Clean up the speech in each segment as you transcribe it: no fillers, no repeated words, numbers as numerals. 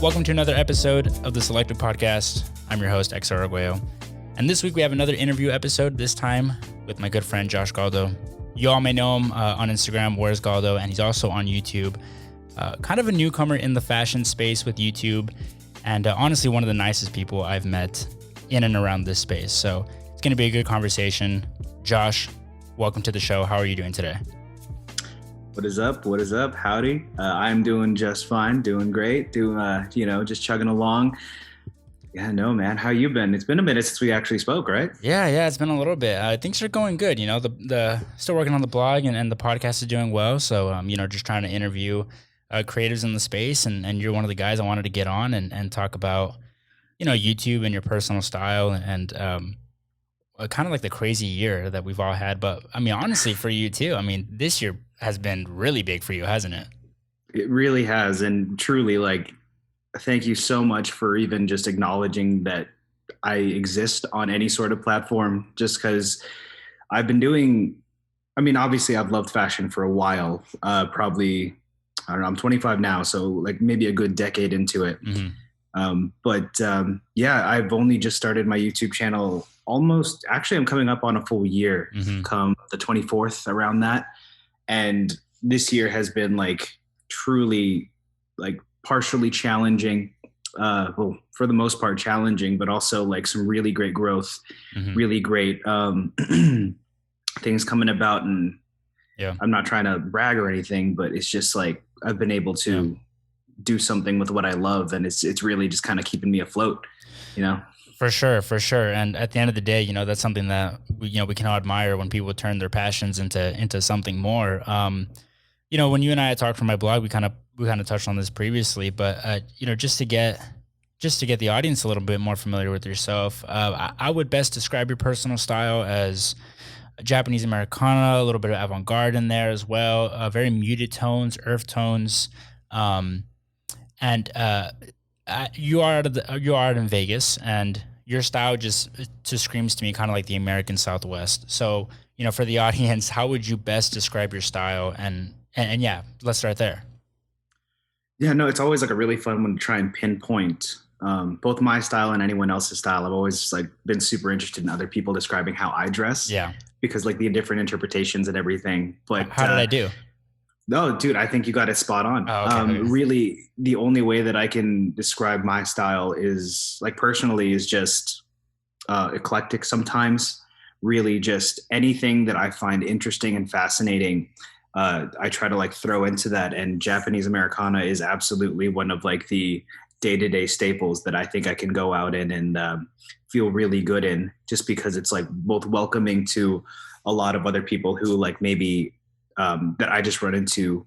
Welcome to another episode of the Selective Podcast. I'm your host, Exsar. And this week we have another interview episode, this time with my good friend, Josh Galdo. You all may know him on Instagram, Where's Galdo, and he's also on YouTube. Kind of a newcomer in the fashion space with YouTube, and honestly, one of the nicest people I've met in and around this space. So it's going to be a good conversation. Josh, welcome to the show. How are you doing today? What is up? What is up? Howdy. I'm doing just fine, doing great, just chugging along. Yeah, no, man. How you been? It's been a minute since we actually spoke, right? Yeah, it's been a little bit. Things are going good. You know, the still working on the blog and the podcast is doing well. So, just trying to interview creatives in the space, and you're one of the guys I wanted to get on and talk about, YouTube and your personal style and kind of like the crazy year that we've all had. But I mean, honestly, for you too. I mean, this year has been really big for you, hasn't it? It really has. And truly, thank you so much for even just acknowledging that I exist on any sort of platform, just because I've been obviously I've loved fashion for a while, probably, I don't know, I'm 25 now. So maybe a good decade into it. Mm-hmm. I've only just started my YouTube channel I'm coming up on a full year, come the 24th, around that. And this year has been truly partially challenging, for the most part challenging, but also some really great growth, really great things coming about. And I'm not trying to brag or anything, but it's just I've been able to do something with what I love. And it's really just kind of keeping me afloat, For sure. And at the end of the day, that's something that we can all admire when people turn their passions into something more. When you and I had talked for my blog, we kind of touched on this previously, but just to get the audience a little bit more familiar with yourself, I would best describe your personal style as Japanese Americana, a little bit of avant-garde in there as well, very muted tones, earth tones, you are out in Vegas, and your style just screams to me kind of like the American Southwest. So, for the audience, how would you best describe your style? And yeah, let's start there. Yeah, no, it's always a really fun one to try and pinpoint both my style and anyone else's style. I've always been super interested in other people describing how I dress. Yeah. Because the different interpretations and everything. But how did I do? No, dude, I think you got it spot on. Oh, okay. Really, the only way that I can describe my style is personally is just eclectic sometimes. Really just anything that I find interesting and fascinating, I try to throw into that. And Japanese Americana is absolutely one of the day-to-day staples that I think I can go out in and feel really good in, just because it's both welcoming to a lot of other people who maybe that I just run into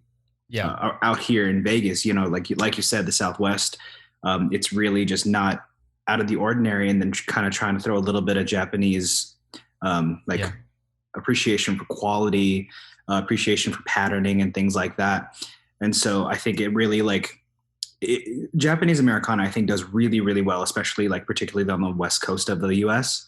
out here in Vegas, like you said, the Southwest, it's really just not out of the ordinary. And then kind of trying to throw a little bit of Japanese, appreciation for quality, appreciation for patterning and things like that. And so I think it really Japanese Americana, I think, does really, really well, especially particularly on the West Coast of the US.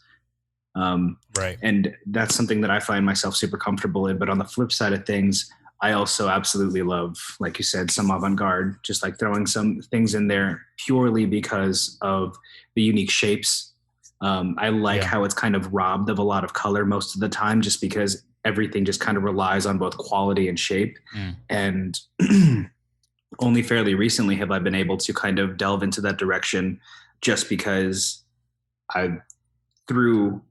Right. And that's something that I find myself super comfortable in. But on the flip side of things, I also absolutely love, like you said, some avant-garde, just throwing some things in there purely because of the unique shapes. I like how it's kind of robbed of a lot of color most of the time, just because everything just kind of relies on both quality and shape. And only fairly recently have I been able to kind of delve into that direction, just because through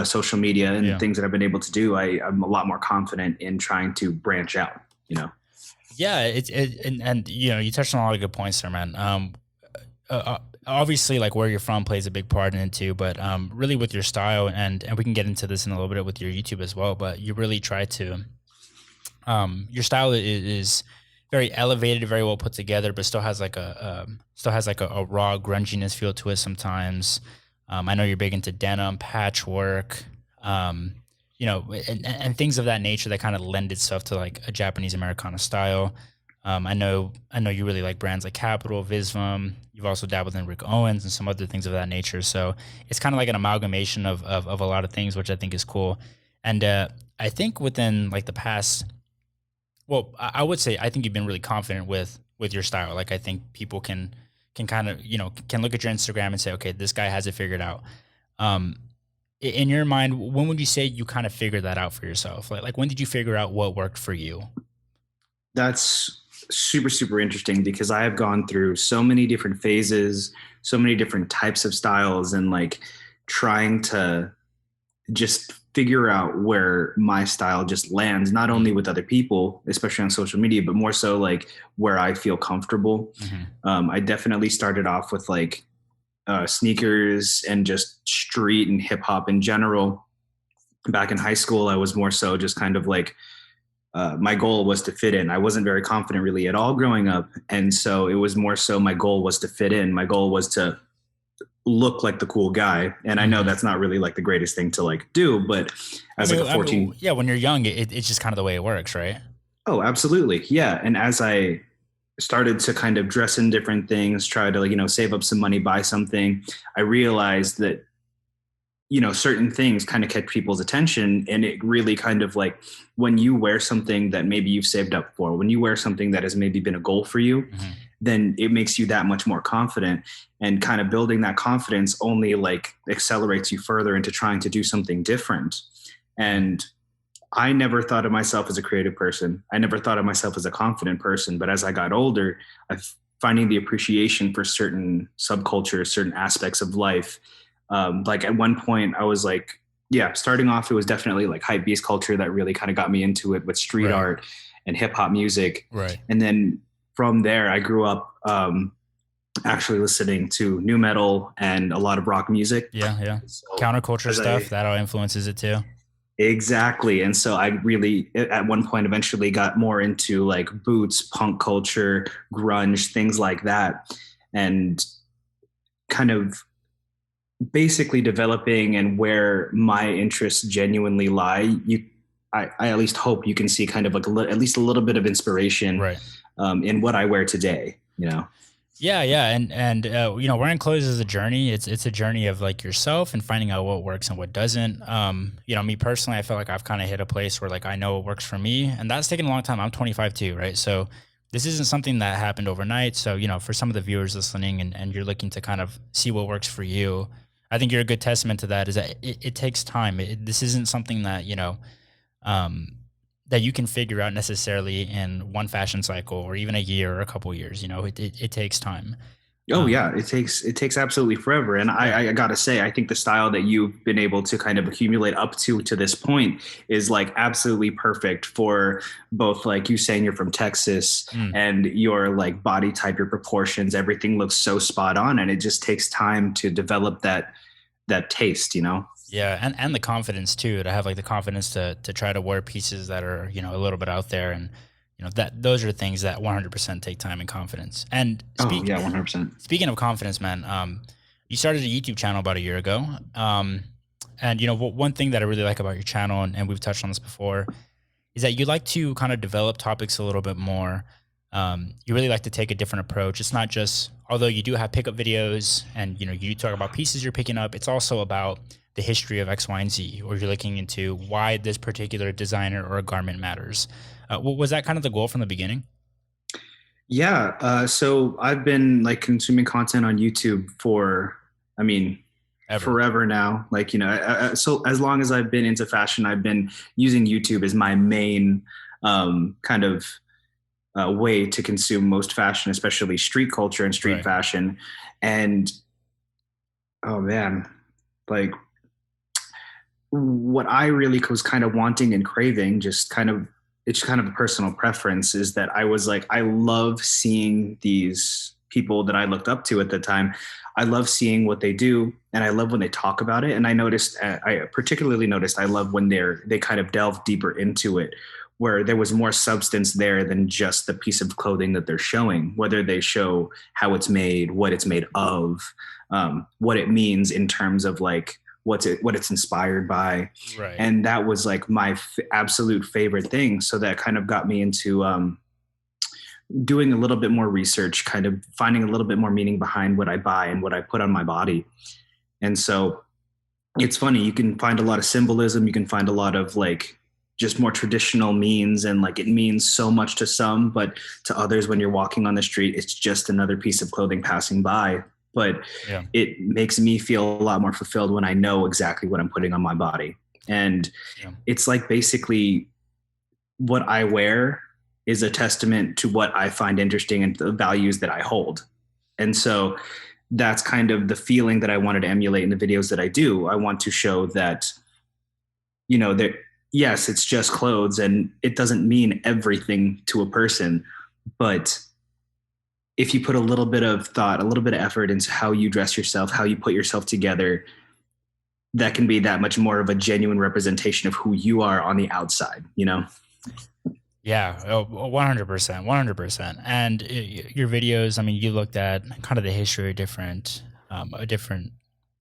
social media and things that I've been able to do, I'm a lot more confident in trying to branch out, Yeah. You touched on a lot of good points there, man. Obviously where you're from plays a big part in it too, but really with your style, and we can get into this in a little bit with your YouTube as well, but you really try to, your style is very elevated, very well put together, but still has a raw grunginess feel to it sometimes. I know you're big into denim, patchwork, and things of that nature that kind of lend itself to a Japanese Americana style. I know you really like brands like Capital, Visvum. You've also dabbled in Rick Owens and some other things of that nature. So it's kind of an amalgamation of a lot of things, which I think is cool. And I think within the past, I would say I think you've been really confident with your style. I think people can can kind of, can look at your Instagram and say, okay, this guy has it figured out. Um, in your mind, when would you say you kind of figured that out for yourself? Like when did you figure out what worked for you? That's super, super interesting because I have gone through so many different phases, so many different types of styles, and like trying to just figure out where my style just lands, not only with other people, especially on social media, but more so like where I feel comfortable. I definitely started off with like sneakers and just street and hip hop in general. Back in high school, I was more so just kind of like, my goal was to fit in. I wasn't very confident really at all growing up. And so it was more so my goal was to fit in. My goal was to look like the cool guy. And I know that's not really like the greatest thing to like do, but as like a 14. Yeah, when you're young, it's just kind of the way it works, right? Oh, absolutely. Yeah. And as I started to kind of dress in different things, try to, like, save up some money, buy something, I realized that, certain things kind of catch people's attention. And it really kind of like when you wear something that maybe you've saved up for, when you wear something that has maybe been a goal for you, then it makes you that much more confident, and kind of building that confidence only like accelerates you further into trying to do something different. And I never thought of myself as a creative person. I never thought of myself as a confident person. But as I got older, I'm finding the appreciation for certain subcultures, certain aspects of life. Like at one point I was like, starting off, it was definitely like hype beast culture that really kind of got me into it with street art and hip hop music. Right. And then from there, I grew up actually listening to nu metal and a lot of rock music. Yeah. So counterculture stuff, that all influences it too. Exactly. And so I really, at one point, eventually got more into like boots, punk culture, grunge, things like that. And kind of basically developing and where my interests genuinely lie. I at least hope you can see kind of like at least a little bit of inspiration in what I wear today, Yeah. And wearing clothes is a journey. It's a journey of like yourself and finding out what works and what doesn't. Me personally, I feel like I've kind of hit a place where like I know what works for me, and that's taken a long time. I'm 25 too, right? So this isn't something that happened overnight. So, for some of the viewers listening and you're looking to kind of see what works for you, I think you're a good testament to that, is that it takes time. This isn't something that, that you can figure out necessarily in one fashion cycle or even a year or a couple of years. It takes time. Oh yeah, it takes absolutely forever. And I gotta say, I think the style that you've been able to kind of accumulate up to this point is like absolutely perfect for both, like you saying you're from Texas and your like body type, your proportions, everything looks so spot on, and it just takes time to develop that taste, Yeah, and the confidence too, to have like the confidence to try to wear pieces that are, a little bit out there, and that those are things that 100% take time and confidence. And 100%. Speaking of confidence, man, you started a YouTube channel about a year ago. And one thing that I really like about your channel, and we've touched on this before, is that you like to kind of develop topics a little bit more. You really like to take a different approach. It's not just, although you do have pickup videos and you talk about pieces you're picking up, it's also about the history of X, Y, and Z, or you're looking into why this particular designer or a garment matters. Was that kind of the goal from the beginning? Yeah. So I've been like consuming content on YouTube for, forever now. Like, so as long as I've been into fashion, I've been using YouTube as my main kind of way to consume most fashion, especially street culture and street fashion. And oh man, like what I really was kind of wanting and craving, it's kind of a personal preference, is that I was like, I love seeing these people that I looked up to at the time. I love seeing what they do, and I love when they talk about it. And I particularly noticed I love when they kind of delve deeper into it, where there was more substance there than just the piece of clothing that they're showing, whether they show how it's made, what it's made of, what it means in terms of like what it's inspired by. Right. And that was like my absolute favorite thing. So that kind of got me into doing a little bit more research, kind of finding a little bit more meaning behind what I buy and what I put on my body. And so it's funny, you can find a lot of symbolism. You can find a lot of like, just more traditional means, and like it means so much to some, but to others, when you're walking on the street, it's just another piece of clothing passing by. But Yeah. it makes me feel a lot more fulfilled when I know exactly what I'm putting on my body. And Yeah. it's like basically what I wear is a testament to what I find interesting and the values that I hold. And so that's kind of the feeling that I wanted to emulate in the videos that I do. I want to show that, that yes, it's just clothes and it doesn't mean everything to a person, but if you put a little bit of thought, a little bit of effort into how you dress yourself, how you put yourself together, that can be that much more of a genuine representation of who you are on the outside, Yeah, 100%, 100%. And your videos, I mean, you looked at kind of the history of different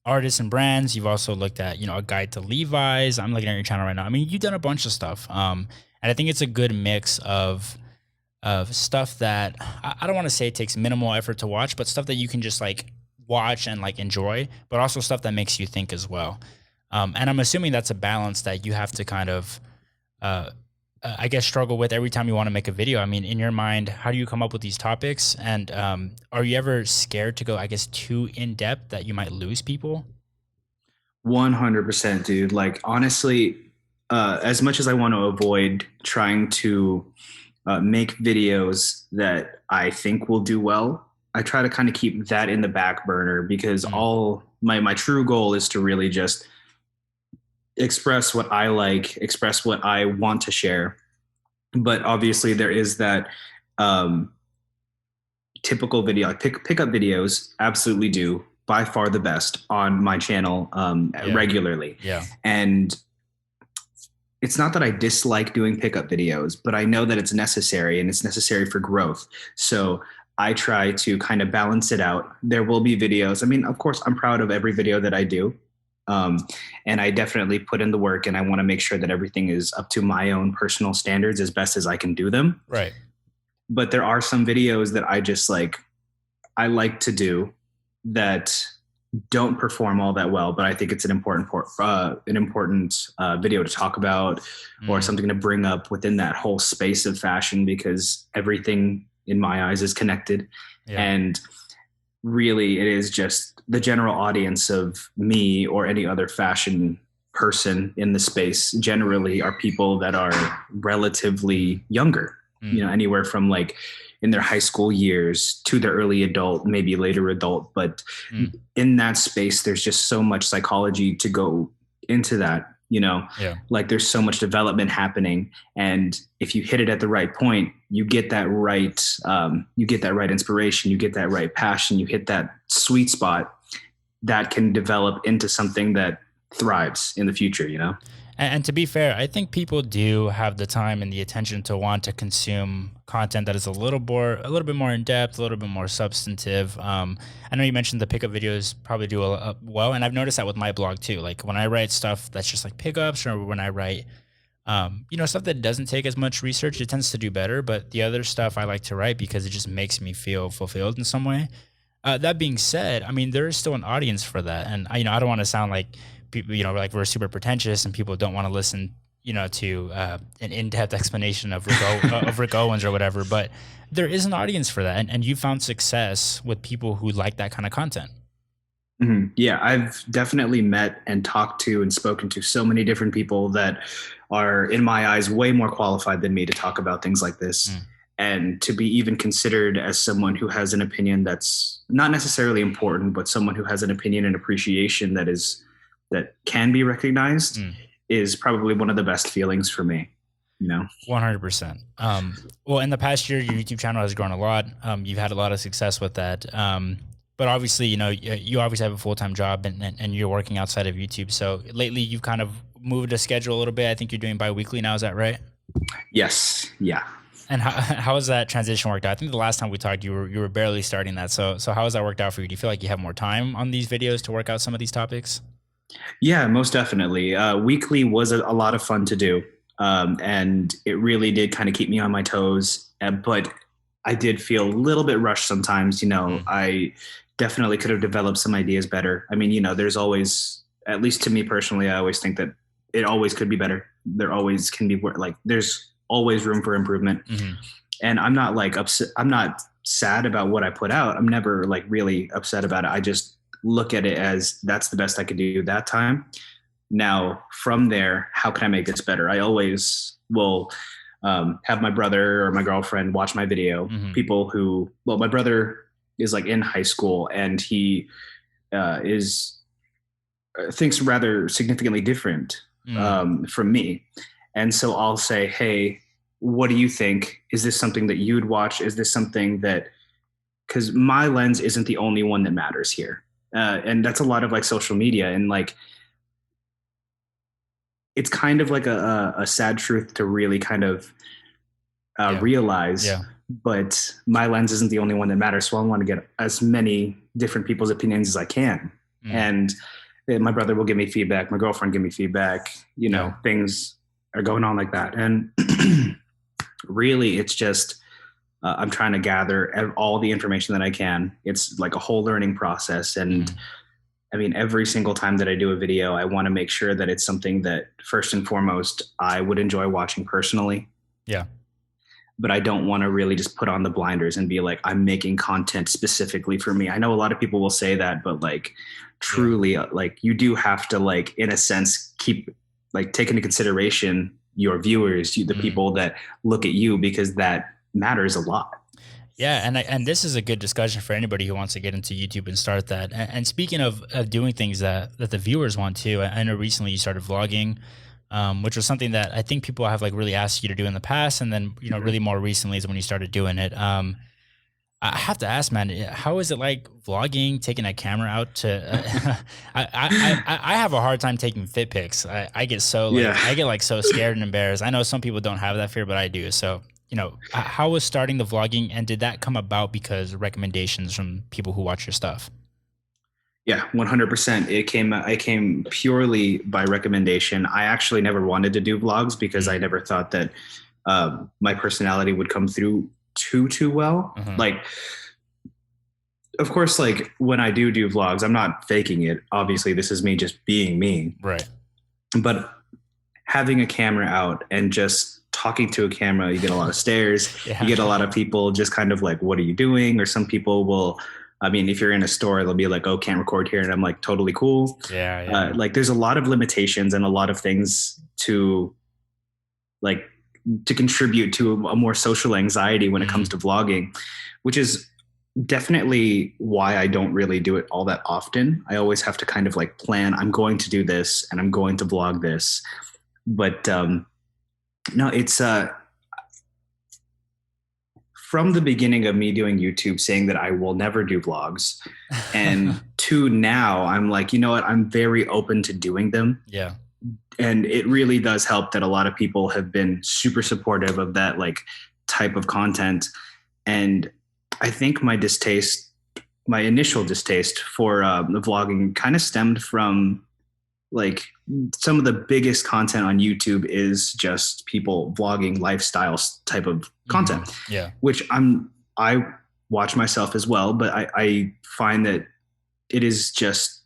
artists and brands. You've also looked at, a guide to Levi's. I'm looking at your channel right now. I mean, you've done a bunch of stuff. And I think it's a good mix of stuff that I don't want to say it takes minimal effort to watch, but stuff that you can just like watch and like enjoy, but also stuff that makes you think as well. And I'm assuming that's a balance that you have to kind of, I guess, struggle with every time you want to make a video. I mean, in your mind, how do you come up with these topics? And are you ever scared to go, I guess, too in depth that you might lose people? 100%, dude. Like, honestly, as much as I want to avoid trying to make videos that I think will do well, I try to kind of keep that in the back burner, because all my true goal is to really just express what I like, express what I want to share. But obviously there is that typical video, like pickup videos absolutely do by far the best on my channel regularly. Yeah. And it's not that I dislike doing pickup videos, but I know that it's necessary, and it's necessary for growth. So I try to kind of balance it out. There will be videos. I mean, of course, I'm proud of every video that I do. And I definitely put in the work, and I want to make sure that everything is up to my own personal standards as best as I can do them. Right. But there are some videos that I like to do that don't perform all that well, but I think it's an important video to talk about, or something to bring up within that whole space of fashion, because everything in my eyes is connected. Yeah. And really, it is just the general audience of me or any other fashion person in the space generally are people that are relatively younger, anywhere from like in their high school years to their early adult, maybe later adult. But in that space, there's just so much psychology to go into that, like there's so much development happening. And if you hit it at the right point, you get that right inspiration, you get that right passion, you hit that sweet spot that can develop into something that thrives in the future, And to be fair, I think people do have the time and the attention to want to consume content that is a little bit more in depth, a little bit more substantive. I know you mentioned the pickup videos probably do well, and I've noticed that with my blog too. Like when I write stuff that's just like pickups, or when I write, stuff that doesn't take as much research, it tends to do better. But the other stuff I like to write because it just makes me feel fulfilled in some way. That being said, I mean, there is still an audience for that, and I don't want to sound like people, like we're super pretentious and people don't want to listen, to an in-depth explanation of Rick Owens or whatever. But there is an audience for that, and you found success with people who like that kind of content. Mm-hmm. Yeah, I've definitely met and talked to and spoken to so many different people that are, in my eyes, way more qualified than me to talk about things like this. And to be even considered as someone who has an opinion that's not necessarily important, but someone who has an opinion and appreciation that can be recognized is probably one of the best feelings for me, 100%. Well, in the past year, your YouTube channel has grown a lot. You've had a lot of success with that. But obviously, you obviously have a full-time job and you're working outside of YouTube. So lately you've kind of moved a schedule a little bit. I think you're doing bi-weekly now. Is that right? Yes. Yeah. And how has that transition worked out? I think the last time we talked, you were barely starting that. So how has that worked out for you? Do you feel like you have more time on these videos to work out some of these topics? Yeah, most definitely. Weekly was a lot of fun to do. And it really did kind of keep me on my toes. But I did feel a little bit rushed sometimes. I definitely could have developed some ideas better. I mean, there's always, at least to me personally, I always think that it always could be better. there always can be like, there's always room for improvement. Mm-hmm. And I'm not like upset. I'm not sad about what I put out. I'm never like really upset about it. I just look at it as that's the best I could do that time. Now from there, how can I make this better? I always will have my brother or my girlfriend watch my video. Mm-hmm. People who, well, my brother is like in high school and he thinks rather significantly different from me. And so I'll say, hey, what do you think? Is this something that you'd watch? Is this something that, because my lens isn't the only one that matters here. And that's a lot of like social media, and like, it's kind of like a sad truth to really kind of realize. Yeah. But my lens isn't the only one that matters. So I want to get as many different people's opinions as I can. And my brother will give me feedback. My girlfriend give me feedback. You know, things are going on like that. And really, it's just, I'm trying to gather all the information that I can. It's like a whole learning process. And I mean, every single time that I do a video, I want to make sure that it's something that first and foremost, I would enjoy watching personally. Yeah. But I don't want to really just put on the blinders and be like, I'm making content specifically for me. I know a lot of people will say that, but like truly, like you do have to like, in a sense, keep like take into consideration your viewers, the people that look at you, because that matters a lot. Yeah, and this is a good discussion for anybody who wants to get into YouTube and start that. And speaking of doing things that the viewers want to, I know recently you started vlogging, which was something that I think people have like really asked you to do in the past, and then really more recently is when you started doing it. I have to ask, man, how is it like vlogging, taking a camera out to? I have a hard time taking fit pics. I get so I get like so scared and embarrassed. I know some people don't have that fear, but I do. So. How was starting the vlogging, and did that come about because of recommendations from people who watch your stuff? Yeah, 100%. I came purely by recommendation. I actually never wanted to do vlogs because I never thought that my personality would come through too well. Like, of course, like when I do vlogs, I'm not faking it. Obviously, this is me just being me. Right. But having a camera out and just talking to a camera, you get a lot of stares. You get a lot of people just kind of like, what are you doing? Or some people will, I mean, if you're in a store, they'll be like, oh, can't record here. And I'm like, totally cool. Like there's a lot of limitations and a lot of things to contribute to a more social anxiety when it comes to vlogging, which is definitely why I don't really do it all that often. I always have to kind of like plan, I'm going to do this and I'm going to vlog this. But no, it's from the beginning of me doing YouTube saying that I will never do vlogs, and to now I'm like, you know what, I'm very open to doing them. Yeah. And it really does help that a lot of people have been super supportive of that like type of content. And I think my initial distaste for the vlogging kind of stemmed from like some of the biggest content on YouTube is just people vlogging lifestyle type of content, which I watch myself as well, but I find that it is just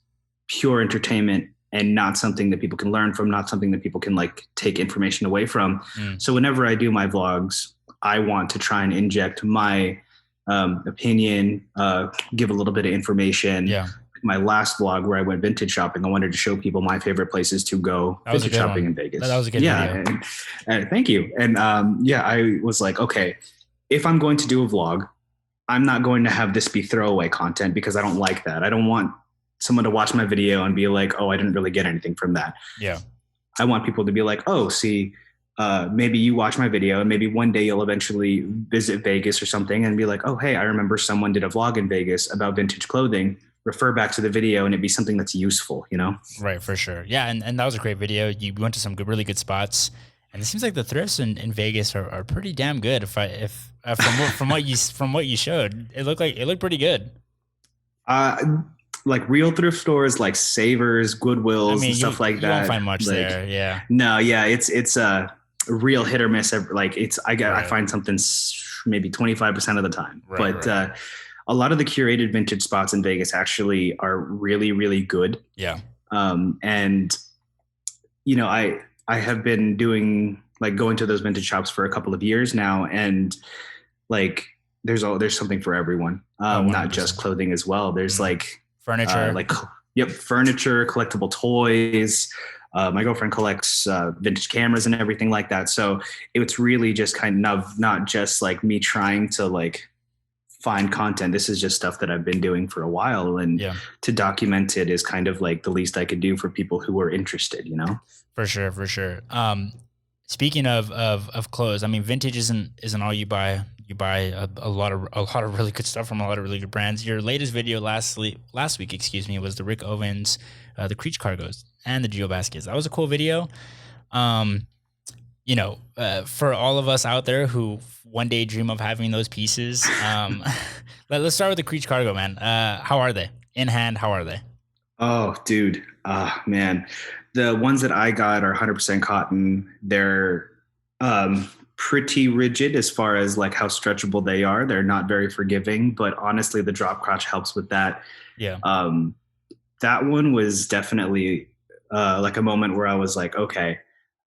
pure entertainment and not something that people can learn from, not something that people can like take information away from. So whenever I do my vlogs, I want to try and inject my opinion, give a little bit of information. Yeah. My last vlog where I went vintage shopping, I wanted to show people my favorite places to go vintage shopping in Vegas. That was a good video. And thank you. And I was like, okay, if I'm going to do a vlog, I'm not going to have this be throwaway content because I don't like that. I don't want someone to watch my video and be like, oh, I didn't really get anything from that. Yeah. I want people to be like, oh, see, maybe you watch my video and maybe one day you'll eventually visit Vegas or something and be like, oh, hey, I remember someone did a vlog in Vegas about vintage clothing. Refer back to the video and it'd be something that's useful, Right, for sure. Yeah, and that was a great video. You went to some really good spots, and it seems like the thrifts in Vegas are pretty damn good. From what you showed, it looked pretty good. Like real thrift stores, like Savers, Goodwills, and stuff like that. You won't find much there. Yeah. No, yeah, it's a real hit or miss. Like I find something maybe 25% of the time, but. A lot of the curated vintage spots in Vegas actually are really, really good. Yeah. And I I have been doing like going to those vintage shops for a couple of years now, and like there's something for everyone. Not just clothing as well. There's like furniture, furniture, collectible toys. My girlfriend collects vintage cameras and everything like that. So it's really just kind of not just like me trying to like find content. This is just stuff that I've been doing for a while, and to document it is kind of like the least I could do for people who are interested, you know? For sure. Speaking of clothes, I mean, vintage isn't all you buy. You buy a lot of really good stuff from a lot of really good brands. Your latest video last week, was the Rick Owens, the Creech cargos and the Geo baskets. That was a cool video. For all of us out there who one day dream of having those pieces, let's start with the Creech cargo, man. How are they in hand? How are they? Oh, dude. Man. The ones that I got are 100% cotton. They're pretty rigid as far as like how stretchable they are. They're not very forgiving, but honestly, the drop crotch helps with that. Yeah. That one was definitely like a moment where I was like, okay,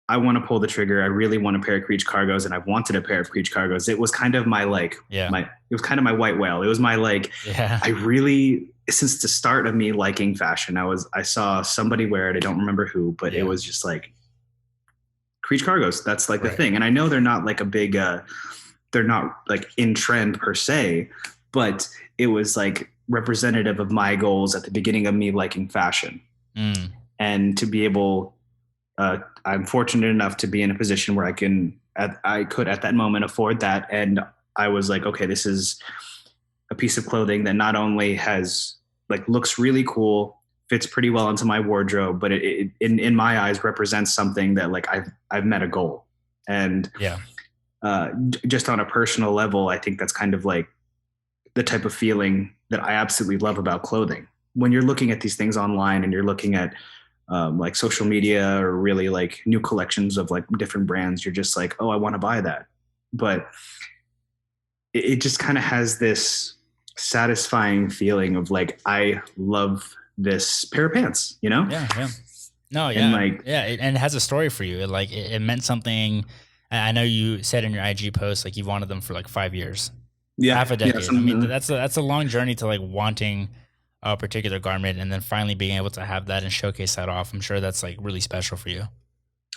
I want to pull the trigger. I really want a pair of Creech cargos, and I wanted a pair of Creech cargos. It was kind of my like, it was kind of my white whale. It was my like, I really, since the start of me liking fashion, I saw somebody wear it. I don't remember who, but it was just like Creech cargos. That's like the thing. And I know they're not like a big, they're not like in trend per se, but it was like representative of my goals at the beginning of me liking fashion. And to be able, I'm fortunate enough to be in a position where I could at that moment afford that. And I was like, okay, this is a piece of clothing that not only has like looks really cool, fits pretty well into my wardrobe, but it in my eyes represents something that like I've met a goal. And just on a personal level, I think that's kind of like the type of feeling that I absolutely love about clothing. When you're looking at these things online and you're looking at like social media or really like new collections of like different brands, you're just like, oh, I want to buy that. But it just kind of has this satisfying feeling of like, I love this pair of pants, you know? Yeah. No, yeah. And like, and it has a story for you. It meant something. I know you said in your IG post, like you wanted them for like 5 years. Yeah. Half a decade. I mean, that's a long journey to like wanting a particular garment and then finally being able to have that and showcase that off. I'm sure that's like really special for you.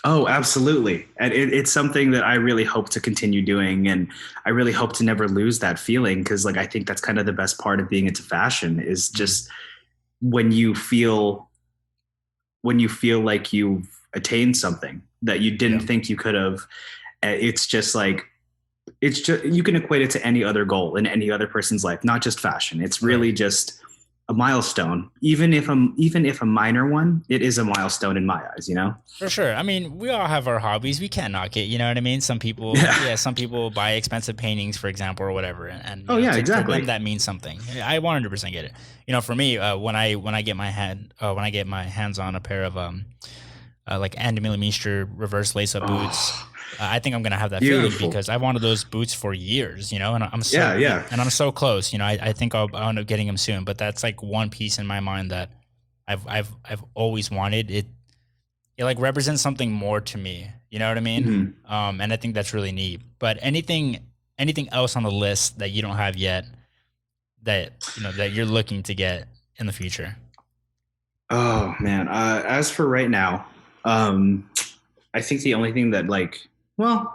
Oh, absolutely. And it's something that I really hope to continue doing. And I really hope to never lose that feeling. Cause like, I think that's kind of the best part of being into fashion is just when you feel like you've attained something that you didn't think you could have. It's just like, you can equate it to any other goal in any other person's life, not just fashion. It's really just a milestone, even if a minor one, it is a milestone in my eyes, you know? For sure. I mean, we all have our hobbies. We can't knock it. You know what I mean? Some people, some people buy expensive paintings, for example, or whatever. And exactly. For them, that means something. I 100% get it. You know, for me, when I get my hands on a pair of like Andy Millimeter reverse lace up boots, I think I'm gonna have that feeling because I wanted those boots for years, you know, and I'm so close, you know. I think I'll end up getting them soon, but that's like one piece in my mind that I've always wanted. It like represents something more to me, you know what I mean? Mm-hmm. And I think that's really neat. But anything else on the list that you don't have yet that that you're looking to get in the future? Oh man, as for right now, I think the only thing that like. Well,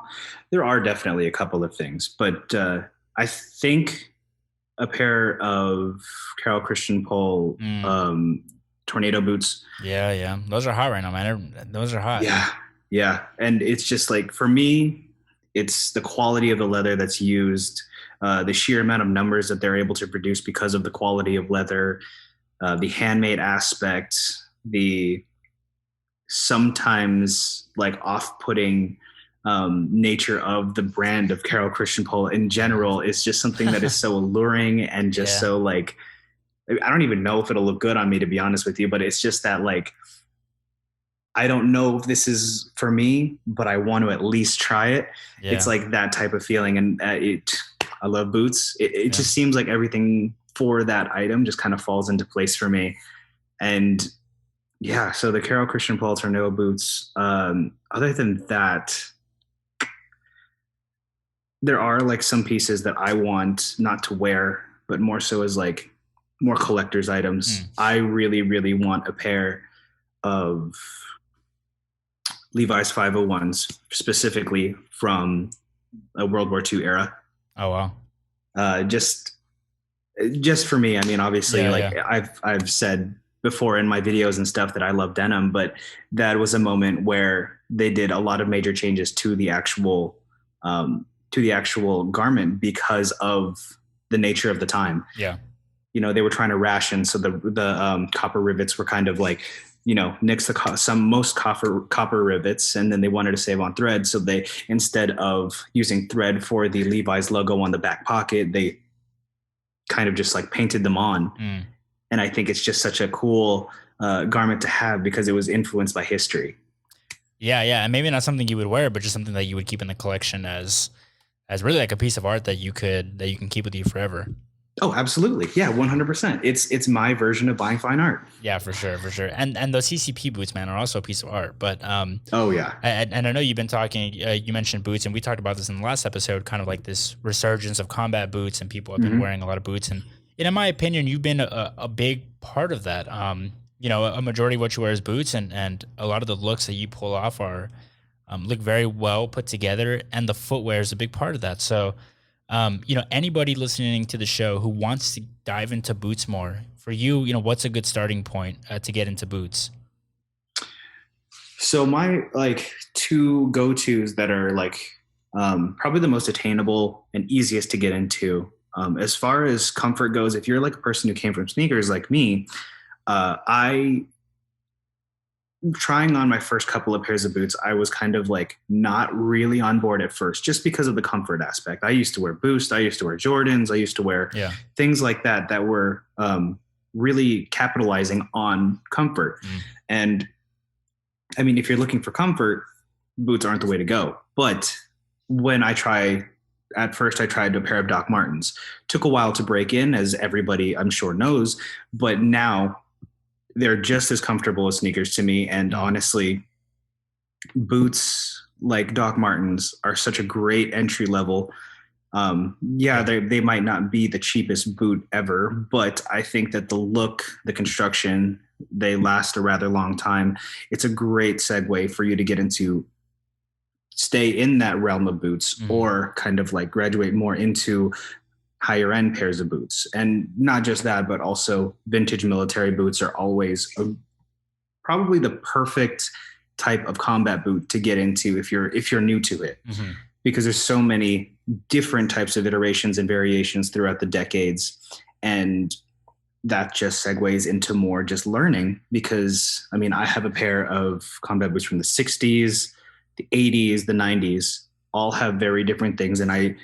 there are definitely a couple of things, but I think a pair of Carol Christian Pole tornado boots. Yeah. Those are hot right now, man. Those are hot. Yeah. And it's just like, for me, it's the quality of the leather that's used, the sheer amount of numbers that they're able to produce because of the quality of leather, the handmade aspect, the sometimes like off-putting nature of the brand of Carol Christian Pole in general is just something that is so alluring and just so like, I don't even know if it'll look good on me, to be honest with you, but it's just that like, I don't know if this is for me, but I want to at least try it. Yeah. It's like that type of feeling. And I love boots. It just seems like everything for that item just kind of falls into place for me. And Yeah, so the Carol Christian Paul Tornillo boots. Other than that, there are like some pieces that I want not to wear, but more so as like more collector's items. I really, really want a pair of Levi's 501s, specifically from a World War II era. Oh wow. Just for me. I mean, obviously, I've said before in my videos and stuff that I love denim, but that was a moment where they did a lot of major changes to the actual garment because of the nature of the time. Yeah. They were trying to ration, so the copper rivets were kind of like, nix most copper rivets, and then they wanted to save on thread, so they, instead of using thread for the Levi's logo on the back pocket, they kind of just like painted them on. And I think it's just such a cool garment to have because it was influenced by history. Yeah, and maybe not something you would wear, but just something that you would keep in the collection as really like a piece of art that you can keep with you forever. Oh, absolutely. Yeah, 100%. It's my version of buying fine art. Yeah, for sure. And those CCP boots, man, are also a piece of art. But oh yeah. And I know you've been talking. You mentioned boots, and we talked about this in the last episode. Kind of like this resurgence of combat boots, and people have been wearing a lot of boots. And in my opinion, you've been a big part of that. A majority of what you wear is boots, and a lot of the looks that you pull off are look very well put together, and the footwear is a big part of that. So. Anybody listening to the show who wants to dive into boots more, for you, what's a good starting point to get into boots? So my like two go-tos that are like probably the most attainable and easiest to get into, as far as comfort goes, if you're like a person who came from sneakers like me, I trying on my first couple of pairs of boots, I was kind of like not really on board at first just because of the comfort aspect. I used to wear Boost. I used to wear Jordans. I used to wear things like that were really capitalizing on comfort. And I mean, if you're looking for comfort, boots aren't the way to go. But when at first I tried a pair of Doc Martens. Took a while to break in, as everybody I'm sure knows, but now they're just as comfortable as sneakers to me. And honestly, boots like Doc Martens are such a great entry level. They might not be the cheapest boot ever, but I think that the look, the construction, they last a rather long time. It's a great segue for you to get into, stay in that realm of boots, or kind of like graduate more into higher end pairs of boots. And not just that, but also vintage military boots are always probably the perfect type of combat boot to get into if you're new to it, because there's so many different types of iterations and variations throughout the decades. And that just segues into more just learning, because I mean, I have a pair of combat boots from the 60s, the 80s, the 90s, all have very different things. And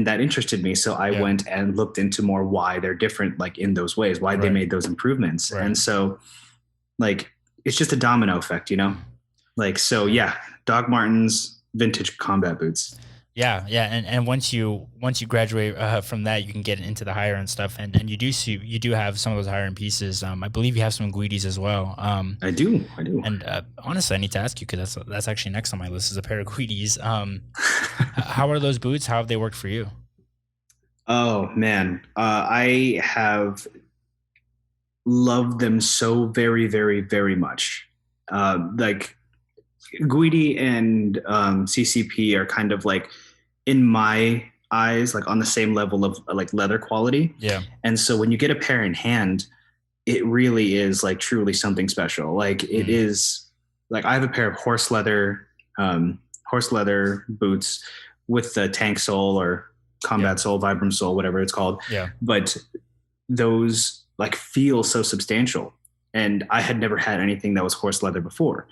that interested me. So I went and looked into more why they're different, like in those ways, why they made those improvements. And so like, it's just a domino effect, like, so yeah, Doc Martens, vintage combat boots. Yeah. And once you graduate from that, you can get into the higher end stuff, and you do have some of those higher end pieces. I believe you have some Guidis as well. I do. And honestly, I need to ask you, because that's actually next on my list, is a pair of Guidis. How are those boots? How have they worked for you? Oh man, I have loved them so very, very, very much. Like Guidi and CCP are kind of like, in my eyes, like on the same level of like leather quality. Yeah. And so when you get a pair in hand, it really is like truly something special. Like it is like, I have a pair of horse leather boots with the tank sole or combat sole, Vibram sole, whatever it's called. Yeah. But those like feel so substantial. And I had never had anything that was horse leather before.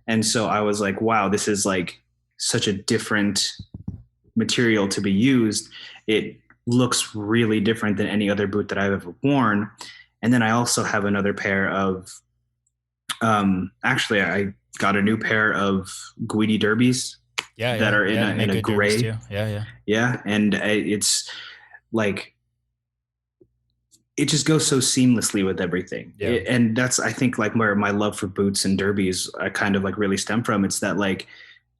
And so I was like, wow, this is like such a different material to be used. It looks really different than any other boot that I've ever worn. And then I also have another pair of, actually I got a new pair of Guidi derbies that are in a gray. Yeah. And it's like, it just goes so seamlessly with everything. Yeah. And that's, I think, like where my love for boots and derbies kind of like really stem from. It's that like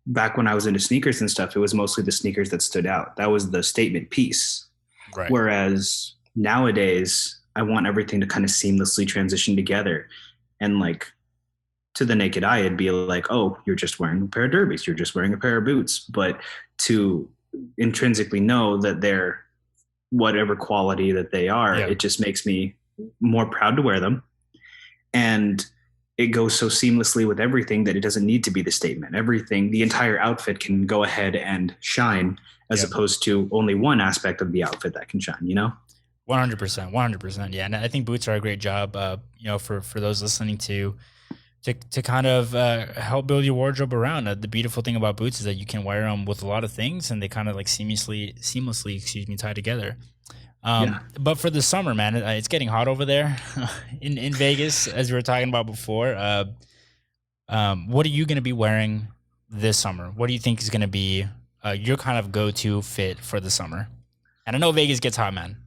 back when I was into sneakers and stuff, it was mostly the sneakers that stood out. That was the statement piece. Right. Whereas nowadays I want everything to kind of seamlessly transition together. And like to the naked eye, it'd be like, oh, you're just wearing a pair of derbies. You're just wearing a pair of boots. But to intrinsically know that they're whatever quality that they are, it just makes me more proud to wear them. And it goes so seamlessly with everything that it doesn't need to be the statement. Everything, the entire outfit can go ahead and shine as opposed to only one aspect of the outfit that can shine, you know? 100%. Yeah. And I think boots are a great job, for those listening to kind of help build your wardrobe around. The beautiful thing about boots is that you can wear them with a lot of things and they kind of like seamlessly, tie together. But for the summer, man, it's getting hot over there in Vegas, as we were talking about before. What are you going to be wearing this summer? What do you think is going to be your kind of go-to fit for the summer? And I know Vegas gets hot, man.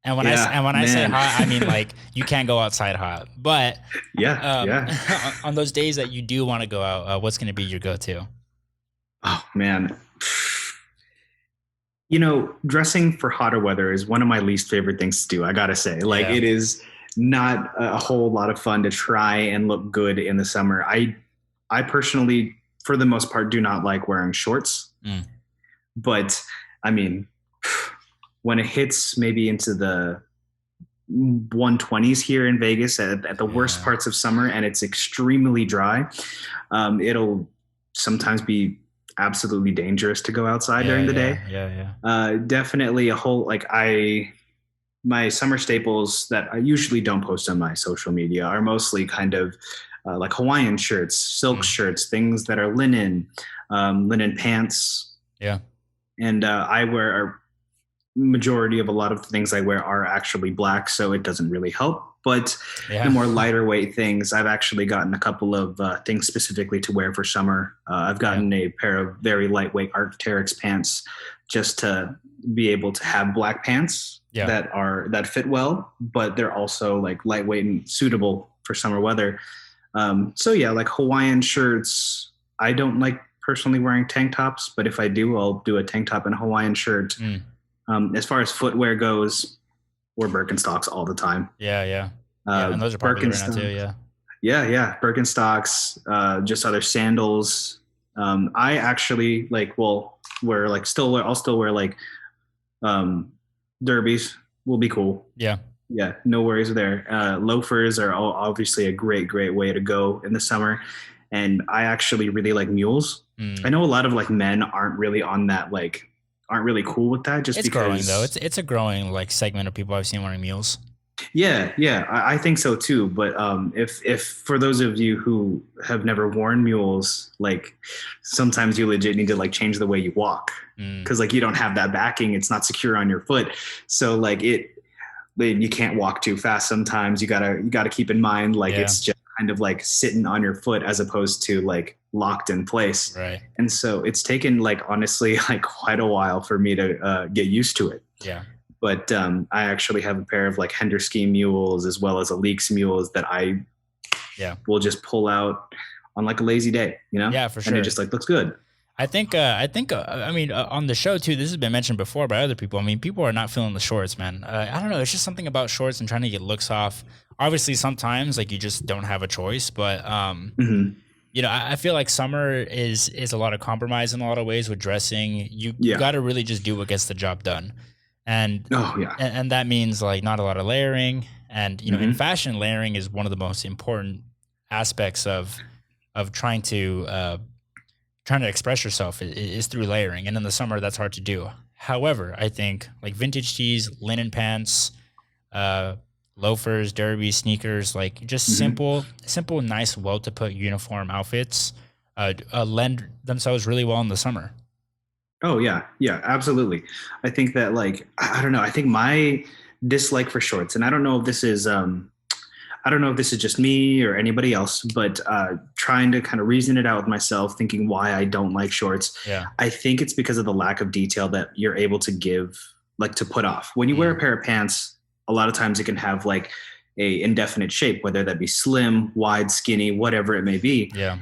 And when I say hot, I mean like you can't go outside hot. But on those days that you do want to go out, what's going to be your go-to? Oh man, dressing for hotter weather is one of my least favorite things to do. I gotta say, it is not a whole lot of fun to try and look good in the summer. I personally, for the most part, do not like wearing shorts. But I mean, when it hits maybe into the 120s here in Vegas at the worst parts of summer and it's extremely dry, it'll sometimes be absolutely dangerous to go outside during the day. Definitely a whole, my summer staples that I usually don't post on my social media are mostly kind of like Hawaiian shirts, silk shirts, things that are linen pants. Yeah. And I wear majority of a lot of the things I wear are actually black, so it doesn't really help. But the more lighter weight things, I've actually gotten a couple of things specifically to wear for summer. I've gotten a pair of very lightweight Arc'teryx pants just to be able to have black pants that fit well, but they're also like lightweight and suitable for summer weather. Like Hawaiian shirts. I don't like personally wearing tank tops, but if I do, I'll do a tank top and a Hawaiian shirt. As far as footwear goes, we're Birkenstocks all the time. And those are popular right now too. Birkenstocks, just other sandals. I actually I'll still wear like derbies. Will be cool. No worries there. Loafers are obviously a great way to go in the summer, and I actually really like mules. I know a lot of like men aren't really on that, aren't really cool with that. Just it's because growing though. It's a growing like segment of people I've seen wearing mules. I think so too. But if for those of you who have never worn mules, like sometimes you legit need to like change the way you walk because like you don't have that backing. It's not secure on your foot, so you can't walk too fast. Sometimes you gotta keep in mind it's just kind of like sitting on your foot as opposed to like locked in place. Right. And so it's taken honestly quite a while for me to get used to it. Yeah. But I actually have a pair of like Henderski mules as well as a Leaks mules that I will just pull out on like a lazy day, Yeah, for sure. And it just looks good. I think, on the show too, this has been mentioned before by other people. I mean, people are not feeling the shorts, man. I don't know. It's just something about shorts and trying to get looks off. Obviously, sometimes you just don't have a choice, but I feel like summer is a lot of compromise in a lot of ways with dressing. You got to really just do what gets the job done, and and that means not a lot of layering. And in fashion, layering is one of the most important aspects of trying to express yourself is through layering. And in the summer, that's hard to do. However, I think vintage tees, linen pants, loafers, derbies, sneakers, just simple, nice, well to put uniform outfits lend themselves really well in the summer. Oh yeah, absolutely. I think that I don't know. I think my dislike for shorts, and I don't know if this is just me or anybody else, but trying to kind of reason it out with myself, thinking why I don't like shorts. Yeah. I think it's because of the lack of detail that you're able to give, to put off. When you wear a pair of pants, a lot of times it can have like a indefinite shape, whether that be slim, wide, skinny, whatever it may be. Yeah.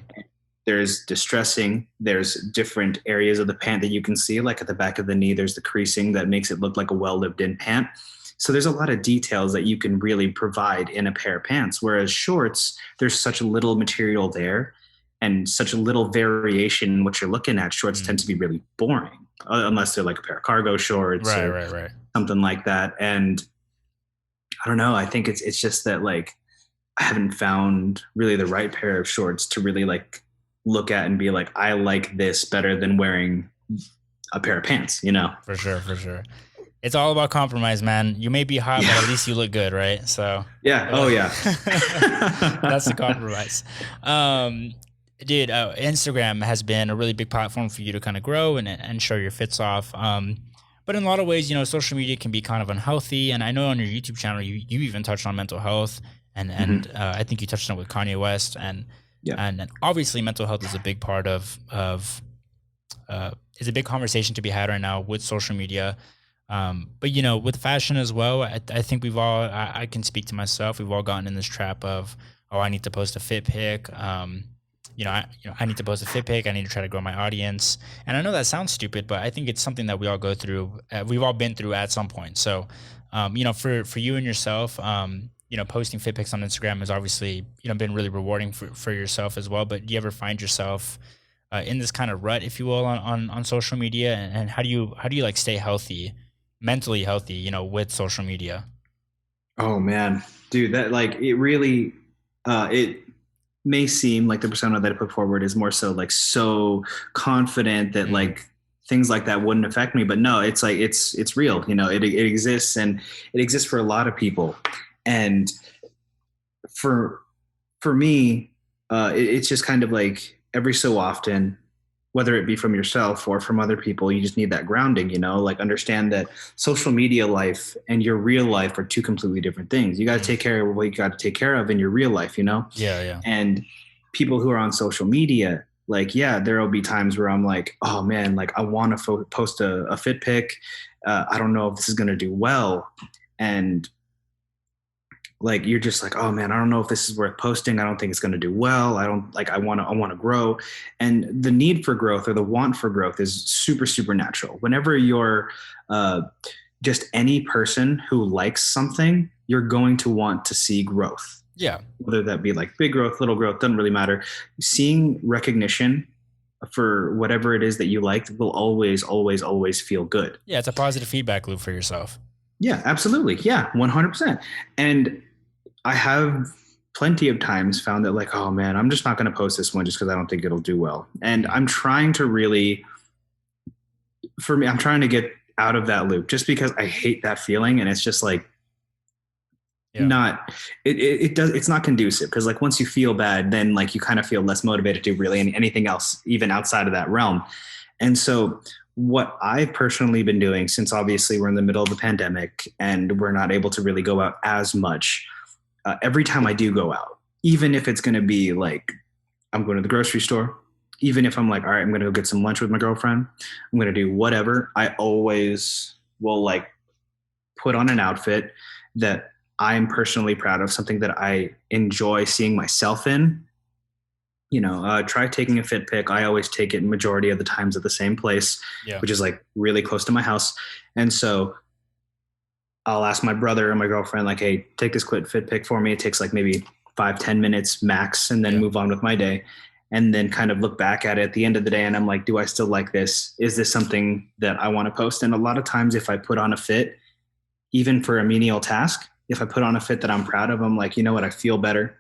There's distressing. There's different areas of the pant that you can see, like at the back of the knee, there's the creasing that makes it look like a well lived in pant. So there's a lot of details that you can really provide in a pair of pants. Whereas shorts, there's such little material there and such a little variation in what you're looking at. Shorts tend to be really boring, unless they're like a pair of cargo shorts Right. something like that. And I don't know. I think it's just that like I haven't found really the right pair of shorts to really like look at and be like, I like this better than wearing a pair of pants, you know? For sure. It's all about compromise, man. You may be hot, but at least you look good, right? So yeah. Oh yeah. That's the compromise. Dude, Instagram has been a really big platform for you to kind of grow and show your fits off. But in a lot of ways, social media can be kind of unhealthy. And I know on your YouTube channel, you even touched on mental health, and I think you touched on it with Kanye West, and obviously mental health is a big part of is a big conversation to be had right now with social media. But with fashion as well, I think we've all, I can speak to myself, we've all gotten in this trap of, I need to post a fit pic. I need to post a fit pic. I need to try to grow my audience. And I know that sounds stupid, but I think it's something that we all go through. We've all been through at some point. So, for you and yourself, posting fit pics on Instagram has obviously, been really rewarding for yourself as well. But do you ever find yourself in this kind of rut, if you will, on social media? And how do you like stay healthy, mentally healthy, with social media? Oh man, dude, that like, it really, it may seem like the persona that I put forward is more so like so confident that like things like that wouldn't affect me, but no, it's like, it's real, it exists, and it exists for a lot of people. And for me, it's just kind of like every so often, whether it be from yourself or from other people, you just need that grounding, like understand that social media life and your real life are two completely different things. You got to take care of what you got to take care of in your real life, Yeah. And people who are on social media, like, yeah, there will be times where I'm like, oh man, like I want to post a fit pic. I don't know if this is going to do well. And like, you're just like, oh man, I don't know if this is worth posting. I don't think it's going to do well. I want to grow. And the need for growth or the want for growth is super, super natural. Whenever you're just any person who likes something, you're going to want to see growth. Yeah. Whether that be like big growth, little growth, doesn't really matter. Seeing recognition for whatever it is that you like will always, always, always feel good. Yeah. It's a positive feedback loop for yourself. Yeah, absolutely. Yeah, 100%. And I have plenty of times found that like, oh man, I'm just not going to post this one just because I don't think it'll do well. And I'm trying to really, for me, I'm trying to get out of that loop just because I hate that feeling. And it's just like, it's not conducive, because like once you feel bad, then like you kind of feel less motivated to do really anything else, even outside of that realm. And so what I've personally been doing, since obviously we're in the middle of the pandemic and we're not able to really go out as much, every time I do go out, even if it's going to be like, I'm going to the grocery store, even if I'm like, all right, I'm going to go get some lunch with my girlfriend, I'm going to do whatever, I always will like put on an outfit that I'm personally proud of, something that I enjoy seeing myself in. Try taking a fit pic. I always take it majority of the times at the same place, which is like really close to my house. And so I'll ask my brother or my girlfriend, like, hey, take this quick fit pic for me. It takes like maybe 5-10 minutes max, and then move on with my day. And then kind of look back at it at the end of the day. And I'm like, do I still like this? Is this something that I want to post? And a lot of times if I put on a fit, even for a menial task, if I put on a fit that I'm proud of, I'm like, you know what? I feel better.